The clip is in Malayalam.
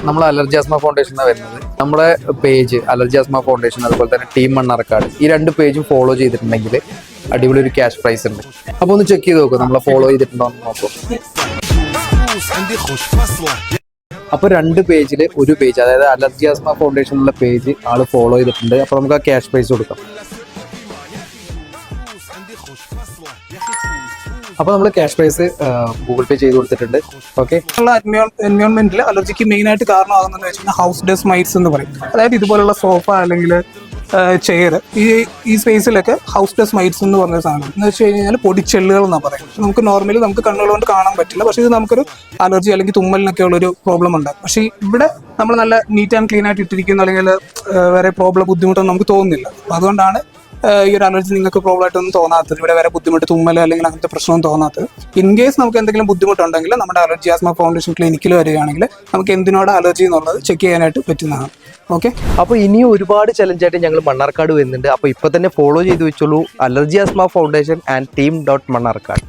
നമ്മൾ അലർജി ആസ്മ ഫൗണ്ടേഷനാണ് വരുന്നത്. നമ്മുടെ പേജ് അലർജി ആസ്മ ഫൗണ്ടേഷൻ അതുപോലെ തന്നെ ടീം മണ്ണാർക്കാട് ഈ രണ്ട് പേജും ഫോളോ ചെയ്തിട്ടുണ്ടെങ്കിൽ അടിപൊളി ഒരു ക്യാഷ് പ്രൈസ് ഉണ്ട്. അപ്പോൾ ഒന്ന് ചെക്ക് ചെയ്ത് നോക്കും നമ്മളെ ഫോളോ ചെയ്തിട്ടുണ്ടോ എന്ന് നോക്കും. അപ്പോൾ രണ്ട് പേജിൽ ഒരു പേജ്, അതായത് അലർജി ആസ്മ ഫൗണ്ടേഷനുള്ള പേജ് ആൾ ഫോളോ ചെയ്തിട്ടുണ്ട്. അപ്പോൾ നമുക്ക് ആ ക്യാഷ് പ്രൈസ് കൊടുക്കാം. അപ്പോൾ നമ്മൾ ക്യാഷ് പ്രൈസ് ഗൂഗിൾ പേ ചെയ്ത് കൊടുത്തിട്ടുണ്ട്. ഓക്കെ, എൻവയോൺമെന്റിൽ അലർജിക്ക് മെയിൻ ആയിട്ട് കാരണമാകുന്നതെന്ന് വെച്ചാൽ ഹൗസ് ഡസ്റ്റ് മൈറ്റ്സ് എന്ന് പറയും. അതായത് ഇതുപോലുള്ള സോഫ അല്ലെങ്കിൽ ചെയർ, ഈ സ്പേസിലൊക്കെ ഹൗസ് ഡസ്റ്റ് മൈറ്റ്സ് എന്ന് പറഞ്ഞ സാധനം എന്ന് വെച്ച് കഴിഞ്ഞാൽ പൊടിച്ചെള്ളുകൾ എന്നാണ് പറയും. നമുക്ക് നോർമലി നമുക്ക് കണ്ണുകൾ കൊണ്ട് കാണാൻ പറ്റില്ല, പക്ഷേ ഇത് നമുക്കൊരു അലർജി അല്ലെങ്കിൽ തുമ്മലിനൊക്കെ ഉള്ളൊരു പ്രോബ്ലം ഉണ്ട്. പക്ഷേ ഇവിടെ നമ്മൾ നല്ല നീറ്റ് ആൻഡ് ക്ലീൻ ആയിട്ട് ഇട്ടിരിക്കുന്നു, അല്ലെങ്കിൽ വേറെ ബുദ്ധിമുട്ടൊന്നും നമുക്ക് തോന്നുന്നില്ല. അപ്പോൾ അതുകൊണ്ടാണ് ഈ ഒരു അലർജി നിങ്ങൾക്ക് പ്രോബ്ലം ആയിട്ടൊന്നും തോന്നാത്തത്, ഇവിടെ വേറെ ബുദ്ധിമുട്ട് തുമ്മൽ അല്ലെങ്കിൽ അങ്ങനത്തെ പ്രശ്നമൊന്നും തോന്നാത്തത്. ഇൻ കേസ് നമുക്ക് എന്തെങ്കിലും ബുദ്ധിമുട്ടുണ്ടെങ്കിൽ നമ്മുടെ അലർജി ആസ്മ ഫൗണ്ടേഷൻ ക്ലിനിക്കിൽ വരികയാണെങ്കിൽ നമുക്ക് എന്തിനോട് അലർജി എന്നുള്ളത് ചെക്ക് ചെയ്യാനായിട്ട് പറ്റുന്നതാണ്. ഓക്കെ, അപ്പോൾ ഇനിയും ഒരുപാട് ചലഞ്ചായിട്ട് ഞങ്ങൾ മണ്ണാർക്കാട് വരുന്നുണ്ട്. അപ്പോൾ ഇപ്പോൾ തന്നെ ഫോളോ ചെയ്ത് വെച്ചോളൂ, allergy asthma foundation and team dot Mannarkkad.